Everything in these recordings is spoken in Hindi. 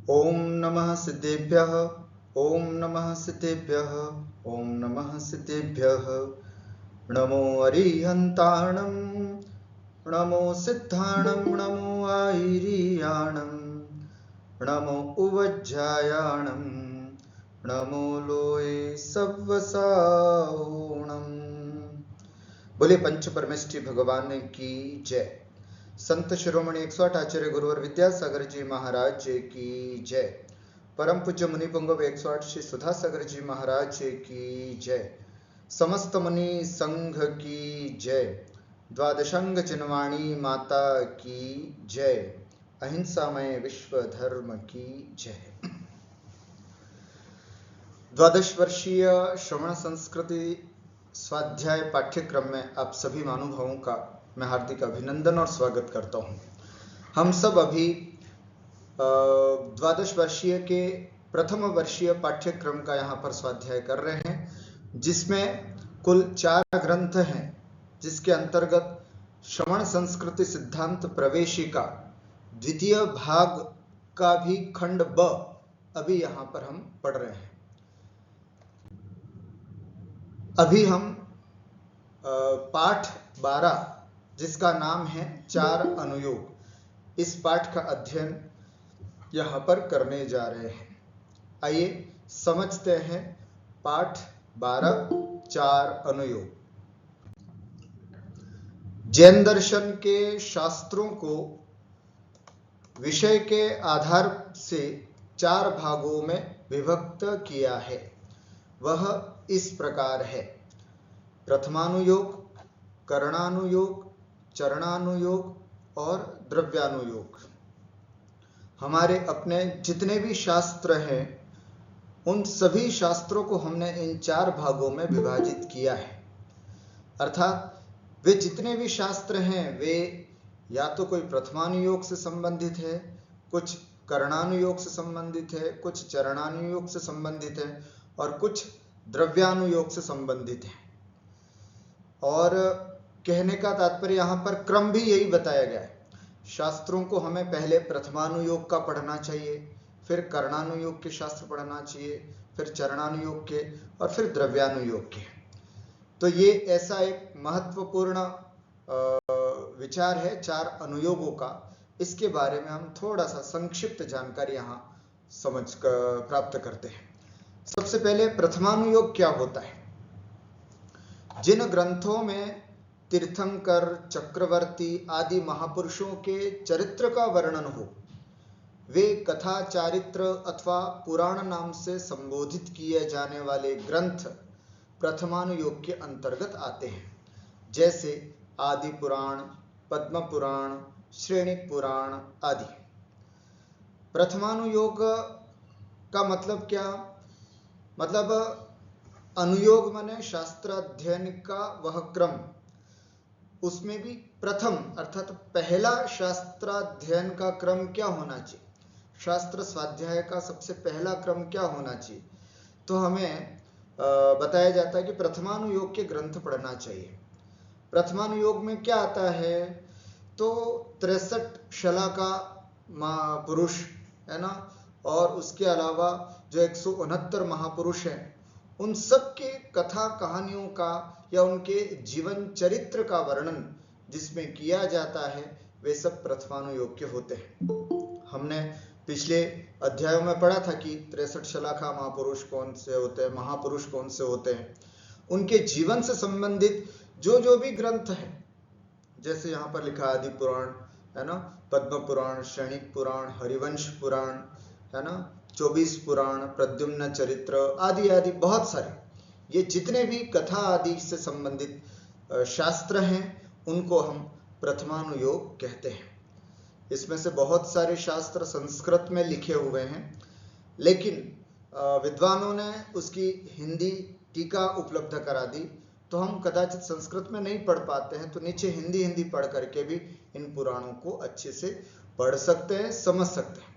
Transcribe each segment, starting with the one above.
ओम नमः सिद्धेभ्यः। ओम नमः सिद्धेभ्यः। ओम नमः सिद्धेभ्यः। नमो अरिहन्ताणं नमो सिद्धाणं नमो आयिरीयाणं नमो उवज्जायाणं नमो लोये सव्वसाओणम्। बोले पंच परमेष्ठी भगवान की जय। संत शिरोमणि 108 आचार्य गुरुवर विद्यासागर जी महाराज जी की जय। परम पूज्य मुनि पुंगव 108 श्री सुधासागर जी महाराज जी की जय। समस्त मुनि संघ की जय। द्वादशांग चिन्वाणी माता की जय। अहिंसामय विश्व धर्म की जय। द्वादश वर्षीय श्रवण संस्कृति स्वाध्याय पाठ्यक्रम में आप सभी महानुभावों का मैं हार्दिक अभिनंदन और स्वागत करता हूं। हम सब अभी द्वादश वर्षीय के प्रथम वर्षीय पाठ्यक्रम का यहाँ पर स्वाध्याय कर रहे हैं, जिसमें कुल 4 ग्रंथ हैं, जिसके अंतर्गत श्रवण संस्कृति सिद्धांत प्रवेशिका द्वितीय भाग का भी खंड ब अभी यहाँ पर हम पढ़ रहे हैं। अभी हम पाठ 12 जिसका नाम है 4 अनुयोग, इस पाठ का अध्ययन यहाँ पर करने जा रहे हैं। आइए समझते हैं पाठ 12 4 अनुयोग। जैन दर्शन के शास्त्रों को विषय के आधार से 4 भागों में विभक्त किया है। वह इस प्रकार है: प्रथमानुयोग, करणानुयोग, चरणानुयोग और द्रव्यानुयोग। हमारे अपने जितने भी शास्त्र हैं, उन सभी शास्त्रों को हमने इन 4 भागों में विभाजित किया है। अर्थात वे जितने भी शास्त्र हैं वे या तो कोई प्रथमानुयोग से संबंधित है, कुछ करणानुयोग से संबंधित है, कुछ चरणानुयोग से संबंधित है और कुछ द्रव्यानुयोग से संबंधित है। और कहने का तात्पर्य यहाँ पर क्रम भी यही बताया गया है। शास्त्रों को हमें पहले प्रथमानुयोग का पढ़ना चाहिए, फिर करणानुयोग के शास्त्र पढ़ना चाहिए, फिर चरणानुयोग के और फिर द्रव्यानुयोग के। तो ये ऐसा एक महत्वपूर्ण विचार है 4 अनुयोगों का। इसके बारे में हम थोड़ा सा संक्षिप्त जानकारी यहाँ प्राप्त करते हैं। सबसे पहले प्रथमानुयोग क्या होता है। जिन ग्रंथों में तीर्थंकर, चक्रवर्ती आदि महापुरुषों के चरित्र का वर्णन हो, वे कथा, चारित्र अथवा पुराण नाम से संबोधित किए जाने वाले ग्रंथ प्रथमानुयोग के अंतर्गत आते हैं। जैसे आदि पुराण, पद्म पुराण, श्रेणिक पुराण आदि। प्रथमानुयोग का मतलब क्या? मतलब अनुयोग माने शास्त्र अध्ययन का वह क्रम, उसमें भी प्रथम अर्थात पहला शास्त्राध्ययन का क्रम क्या होना चाहिए, शास्त्र स्वाध्याय का सबसे पहला क्रम क्या होना चाहिए। तो हमें बताया जाता है कि प्रथमानुयोग के ग्रंथ पढ़ना चाहिए। प्रथमानुयोग में क्या आता है, तो 63 शलाका पुरुष है ना, और उसके अलावा जो 169 महापुरुष हैं, उन सब के कथा कहानियों का या उनके जीवन चरित्र का वर्णन जिसमें किया जाता है, वे सब प्रथमानुयोग के होते हैं। हमने पिछले अध्यायों में पढ़ा था कि 63 शलाका महापुरुष कौन से होते हैं, महापुरुष कौन से होते हैं, उनके जीवन से संबंधित जो भी ग्रंथ हैं, जैसे यहाँ पर लिखा आदि पुराण है ना, पद्म पुराण, श्रेणिक पुराण, हरिवंश पुराण है ना, 24 पुराण, प्रद्युम्न चरित्र आदि आदि बहुत सारे, ये जितने भी कथा आदि से संबंधित शास्त्र हैं, उनको हम प्रथमानुयोग कहते हैं। इसमें से बहुत सारे शास्त्र संस्कृत में लिखे हुए हैं, लेकिन विद्वानों ने उसकी हिंदी टीका उपलब्ध करा दी, तो हम कदाचित संस्कृत में नहीं पढ़ पाते हैं, तो नीचे हिंदी पढ़ करके भी इन पुराणों को अच्छे से पढ़ सकते हैं, समझ सकते हैं।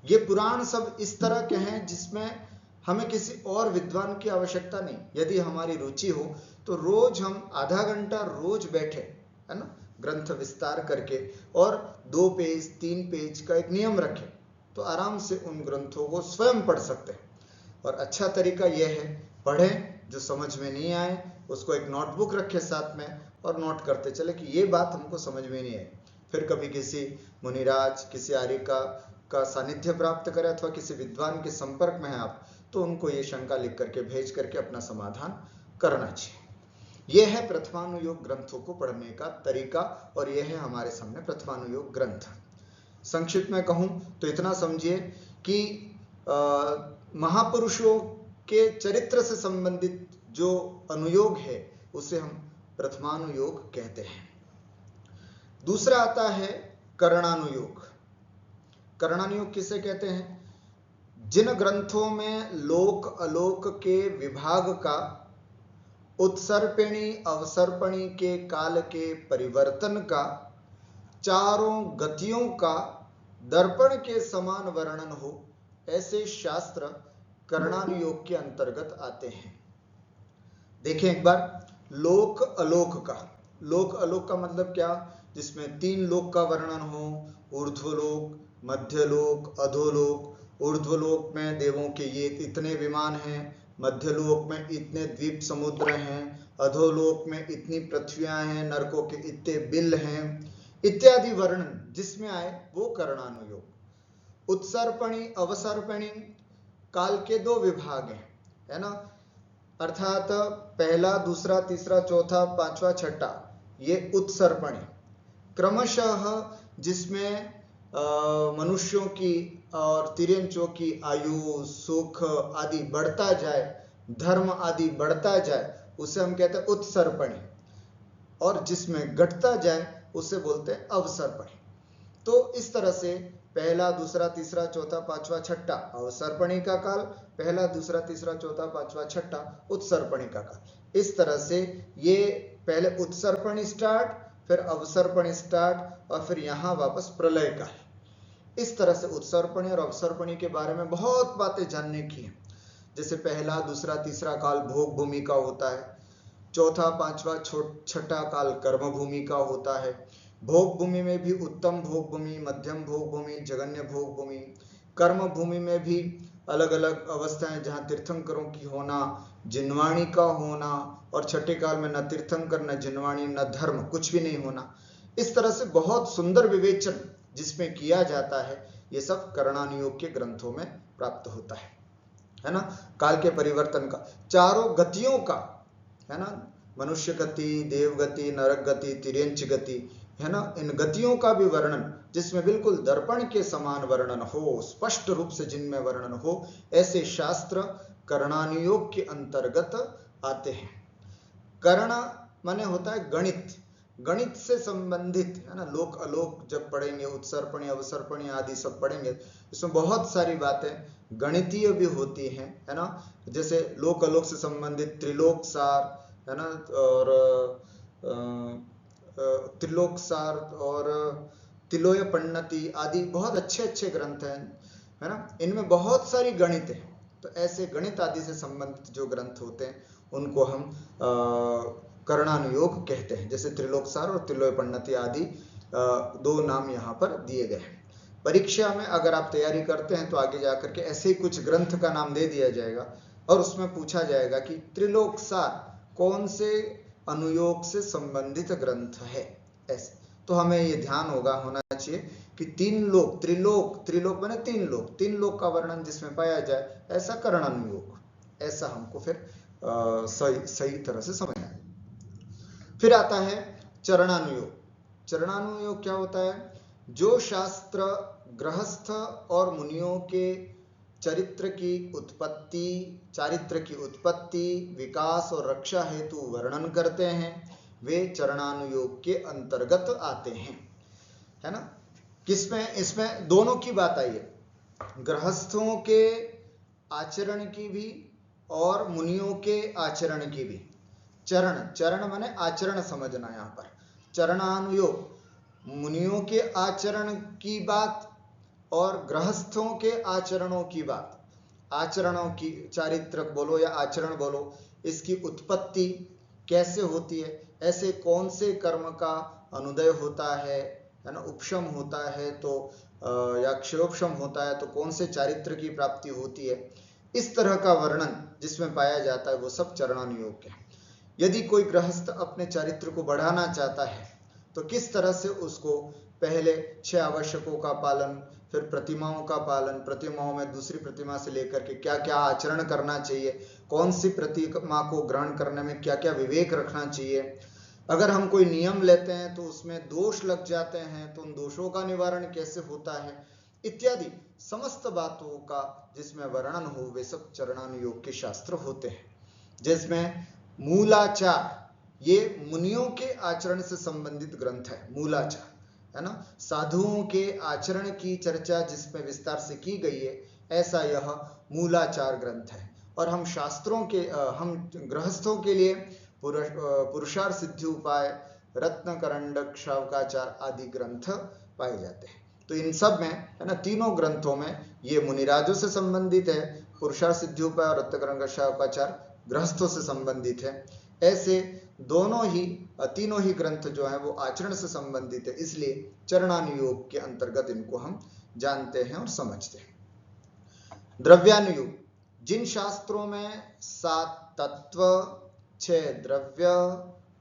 ये पुराण सब इस तरह के हैं जिसमें हमें किसी और विद्वान की आवश्यकता नहीं। यदि हमारी रुचि हो तो रोज हम आधा घंटा रोज बैठे है ना, ग्रंथ विस्तार करके और 2 पेज 3 पेज का एक नियम रखें तो आराम से उन ग्रंथों को स्वयं पढ़ सकते हैं। और अच्छा तरीका यह है, पढ़ें, जो समझ में नहीं आए उसको एक नोटबुक रखे साथ में और नोट करते चले कि ये बात हमको समझ में नहीं आई। फिर कभी किसी मुनिराज, किसी आर्य का सानिध्य प्राप्त करें अथवा किसी विद्वान के संपर्क में है आप, तो उनको ये शंका लिख करके भेज करके अपना समाधान करना चाहिए। यह है प्रथमानुयोग ग्रंथों को पढ़ने का तरीका, और यह है हमारे सामने प्रथमानुयोग ग्रंथ। संक्षिप्त में कहूं तो इतना समझिए कि महापुरुषों के चरित्र से संबंधित जो अनुयोग है उसे हम प्रथमानुयोग कहते हैं। दूसरा आता है करणानुयोग। करणानुयोग किसे कहते हैं? जिन ग्रंथों में लोक अलोक के विभाग का, उत्सर्पिणी अवसर्पणी के काल के परिवर्तन का, चारों गतियों का दर्पण के समान वर्णन हो, ऐसे शास्त्र करणानुयोग के अंतर्गत आते हैं। देखें एक बार, लोक अलोक का। लोक अलोक का मतलब क्या? जिसमें 3 लोक का वर्णन हो, ऊर्ध्वलोक, मध्यलोक, अधोलोक। ऊर्ध्वलोक में देवों के ये इतने विमान हैं, मध्यलोक में इतने द्वीप समुद्र हैं, अधोलोक में इतनी पृथ्वियां हैं, नरकों के इतने बिल हैं, इत्यादि वर्णन जिसमें आए वो करणानुयोग। उत्सर्पणी अवसर्पणी काल के 2 विभाग हैं, है ना, अर्थात पहला, दूसरा, तीसरा, चौथा, पांचवा, छठा, ये उत्सर्पणी। क्रमशः जिसमें मनुष्यों की और तिर्यंचों की आयु, सुख आदि बढ़ता जाए, धर्म आदि बढ़ता जाए, उसे हम कहते हैं उत्सर्पणी। और जिसमें घटता जाए उसे बोलते हैं अवसर्पणी। तो इस तरह से पहला, दूसरा, तीसरा, चौथा, पांचवा, छठा अवसर्पणी का काल, पहला, दूसरा, तीसरा, चौथा, पांचवा, छठा उत्सर्पणी का काल। इस तरह से ये पहले उत्सर्पणी स्टार्ट, फिर अवसर्पणी स्टार्ट, और फिर यहां वापस प्रलय काल। इस तरह से उत्सर्पणी और अवसर्पणी के बारे में बहुत बातें जानने की है। जैसे पहला, दूसरा, तीसरा काल भोग भूमि का होता है, चौथा, पांचवा, छठा काल कर्म भूमि का होता है। भोग भूमि में भी उत्तम भोग भूमि, मध्यम भोग भूमि, जघन्य भोग भूमि। कर्म भूमि में भी अलग अलग अवस्थाएं, जहां तीर्थंकरों की होना, जिनवाणी का होना, और छठे काल में न तीर्थंकर, न जिनवाणी, न धर्म, कुछ भी नहीं होना। इस तरह से बहुत सुंदर विवेचन जिसमें किया जाता है, ये सब करणानुयोग के ग्रंथों में प्राप्त होता है ना। काल के परिवर्तन का, चारों गतियों का, है ना, मनुष्य गति, देव गति, नरक गति, तिर्यंच गति, है ना, इन गतियों का भी वर्णन जिसमें बिल्कुल दर्पण के समान वर्णन हो, स्पष्ट रूप से जिनमें वर्णन हो, ऐसे शास्त्र करणानुयोग के अंतर्गत आते हैं। कर्ण माने होता है गणित, गणित से संबंधित, है ना। लोक अलोक जब पढ़ेंगे, उत्सर्पणी अवसर्पणी आदि सब पढ़ेंगे, इसमें बहुत सारी बातें गणितीय भी होती हैं, है ना। जैसे लोक अलोक से संबंधित त्रिलोक सार, है ना, और त्रिलोक सार और तिलोय पन्नति आदि बहुत अच्छे अच्छे ग्रंथ हैं, है ना। इनमें बहुत सारी गणित है। तो ऐसे गणित आदि से संबंधित जो ग्रंथ होते हैं उनको हम करणानुयोग कहते हैं। जैसे त्रिलोक सार और तिलोय पन्नति आदि 2 नाम यहाँ पर दिए गए हैं। परीक्षा में अगर आप तैयारी करते हैं तो आगे जाकर के ऐसे ही कुछ ग्रंथ का नाम दे दिया जाएगा और उसमें पूछा जाएगा कि त्रिलोक सार कौन से अनुयोग से संबंधित ग्रंथ है, ऐसे। तो हमें ये ध्यान होना चाहिए कि 3 लोक, त्रिलोक माने 3 लोक का वर्णन जिसमें पाया जाए, ऐसा करणानुयोग, ऐसा हमको फिर सही तरह से समझना है। फिर आता है चरणानुयोग। चरणानुयोग क्या होता है? जो शास्त्र गृहस्थ और मुनियों के चारित्र की उत्पत्ति, विकास और रक्षा हेतु वर्णन करते हैं, वे चरणानुयोग के अंतर्गत आते हैं, है ना। किसमें? इसमें दोनों की बात आई है, गृहस्थों के आचरण की भी और मुनियों के आचरण की भी। चरण माने आचरण समझना। यहाँ पर चरणानुयोग मुनियों के आचरण की बात और गृहस्थों के आचरणों की बात। आचरणों की, चारित्र बोलो या आचरण बोलो, इसकी उत्पत्ति कैसे होती है, ऐसे कौन से कर्म का अनुदय होता है ना, उपशम होता है, तो या क्षरोक्षम होता है तो कौन से चारित्र की प्राप्ति होती है, इस तरह का वर्णन जिसमें पाया जाता है वो सब चरणानुयोग है। यदि कोई गृहस्थ अपने चारित्र को बढ़ाना चाहता है तो किस तरह से उसको पहले 6 आवश्यकों का पालन, फिर प्रतिमाओं का पालन, प्रतिमाओं में दूसरी प्रतिमा से लेकर के क्या क्या आचरण करना चाहिए, कौन सी प्रतिमा को ग्रहण करने में क्या क्या विवेक रखना चाहिए, अगर हम कोई नियम लेते हैं तो उसमें दोष लग जाते हैं तो उन दोषों का निवारण कैसे होता है, इत्यादि समस्त बातों का जिसमें वर्णन हो वे सब चरणानुयोग के शास्त्र होते हैं। जिसमें मूलाचार, ये मुनियों के आचरण से संबंधित ग्रंथ है, मूलाचार है ना, साधुओं के आचरण की चर्चा जिसमें विस्तार से की गई है, ऐसा यह मूलाचार ग्रंथ है। और हम शास्त्रों के हम गृहस्थों के लिए पुरुषार्थ सिद्धि उपाय, रत्न करंडक, शावकाचार आदि ग्रंथ पाए जाते हैं। तो इन सब में है ना, तीनों ग्रंथों में ये मुनिराजों से संबंधित है, पुरुषार्थ सिद्धि उपाय और रत्न करंडक शावकाचार गृहस्थों से संबंधित है। ऐसे तीनों ही ग्रंथ जो है वो आचरण से संबंधित है, इसलिए चरणानुयोग के अंतर्गत इनको हम जानते हैं और समझते हैं। द्रव्यानुयोग, जिन शास्त्रों में 7 तत्व, 6 द्रव्य,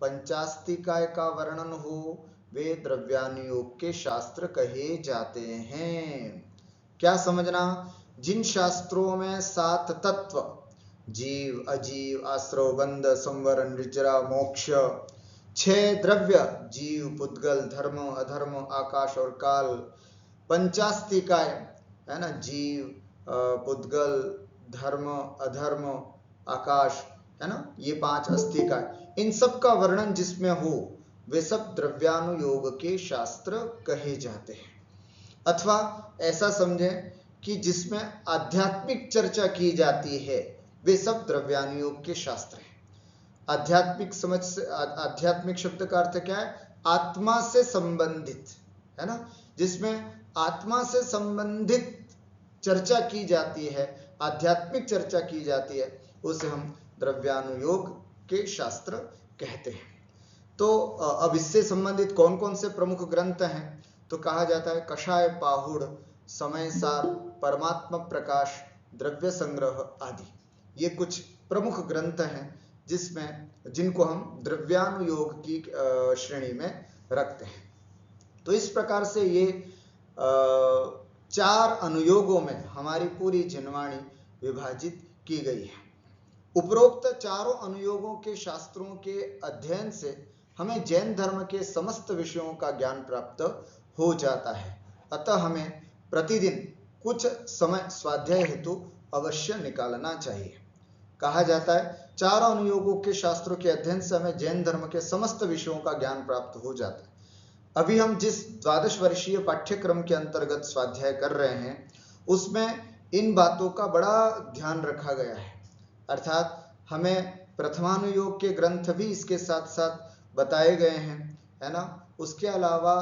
50 का वर्णन हो वे द्रव्यानुयोग के शास्त्र कहे जाते हैं। क्या समझना, जिन शास्त्रों में 7 तत्व, जीव, अजीव, आश्रव, बंध, संवर, निर्जरा, मोक्ष, 6 द्रव्य, जीव, पुद्गल, धर्म, अधर्म, आकाश और काल, 50 है ना, जीव, पुद्गल, धर्म, अधर्म, आकाश है ना, ये 5 अस्तिकाय, इन सब का वर्णन जिसमें हो वे सब द्रव्यानुयोग के शास्त्र कहे जाते हैं। अथवा ऐसा समझें कि जिसमें आध्यात्मिक चर्चा की जाती है वे सब द्रव्यानुयोग के शास्त्र हैं। आध्यात्मिक समझ से, आध्यात्मिक शब्द का अर्थ क्या है, आत्मा से संबंधित है ना, जिसमें आत्मा से संबंधित चर्चा की जाती है, आध्यात्मिक चर्चा की जाती है, उसे हम द्रव्यानुयोग के शास्त्र कहते हैं। तो अब इससे संबंधित कौन कौन से प्रमुख ग्रंथ हैं, तो कहा जाता है कषाय पाहुड़, समय सार, परमात्मा प्रकाश, द्रव्य संग्रह आदि, ये कुछ प्रमुख ग्रंथ हैं जिनको हम द्रव्यानुयोग की श्रेणी में रखते हैं। तो इस प्रकार से ये 4 अनुयोगों में हमारी पूरी जिनवाणी विभाजित की गई है। उपरोक्त चारों अनुयोगों के शास्त्रों के अध्ययन से हमें जैन धर्म के समस्त विषयों का ज्ञान प्राप्त हो जाता है। अतः हमें प्रतिदिन कुछ समय स्वाध्याय हेतु अवश्य निकालना चाहिए। कहा जाता है 4 अनुयोगों के शास्त्रों के अध्ययन से हमें जैन धर्म के समस्त विषयों का ज्ञान प्राप्त हो जाता है। अभी हम जिस 12 वर्षीय पाठ्यक्रम के अंतर्गत स्वाध्याय कर रहे हैं उसमें इन बातों का बड़ा ध्यान रखा गया है, अर्थात हमें प्रथमानुयोग के ग्रंथ भी इसके साथ साथ बताए गए हैं, है ना। उसके अलावा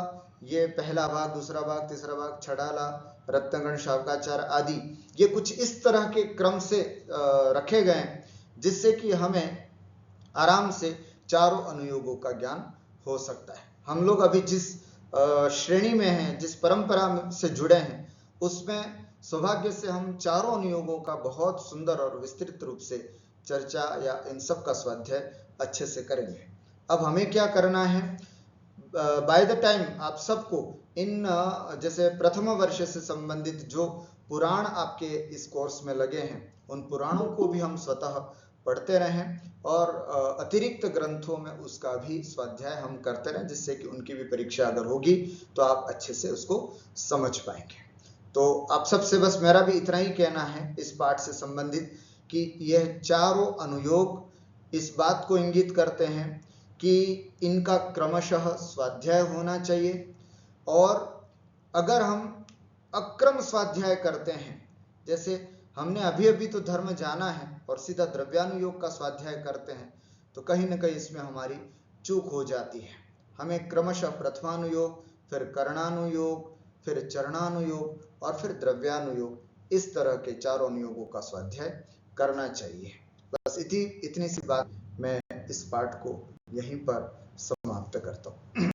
ये पहला भाग, दूसरा भाग, तीसरा भाग, छड़ाला, रत्नगण, शावकाचार आदि, ये कुछ इस तरह के क्रम से रखे गए हैं जिससे कि हमें आराम से चारों अनुयोगों का ज्ञान हो सकता है। हम लोग अभी जिस श्रेणी में हैं, जिस परंपरा से जुड़े हैं, उसमें सौभाग्य से हम चारों अनुयोगों का बहुत सुंदर और विस्तृत रूप से चर्चा या इन सब का स्वाध्याय अच्छे से करेंगे। अब हमें क्या करना है, बाय द टाइम आप सबको इन जैसे प्रथम वर्ष से संबंधित जो पुराण आपके इस कोर्स में लगे हैं उन पुराणों को भी हम स्वतः पढ़ते रहें और अतिरिक्त ग्रंथों में उसका भी स्वाध्याय हम करते रहें, जिससे कि उनकी भी परीक्षा अगर होगी तो आप अच्छे से उसको समझ पाएंगे। तो आप सबसे बस मेरा भी इतना ही कहना है इस पाठ से संबंधित कि यह चारों अनुयोग इस बात को इंगित करते हैं कि इनका क्रमशः स्वाध्याय होना चाहिए, और अगर हम अक्रम स्वाध्याय करते हैं, जैसे हमने अभी अभी तो धर्म जाना है और सीधा द्रव्यानुयोग का स्वाध्याय करते हैं, तो कहीं ना कहीं इसमें हमारी चूक हो जाती है। हमें क्रमशः प्रथमानुयोग, फिर करणानुयोग, फिर चरणानुयोग और फिर द्रव्यानुयोग, इस तरह के चारों अनुयोगों का स्वाध्याय करना चाहिए। बस इतनी सी बात, मैं इस पाठ को यहीं पर समाप्त करता हूँ।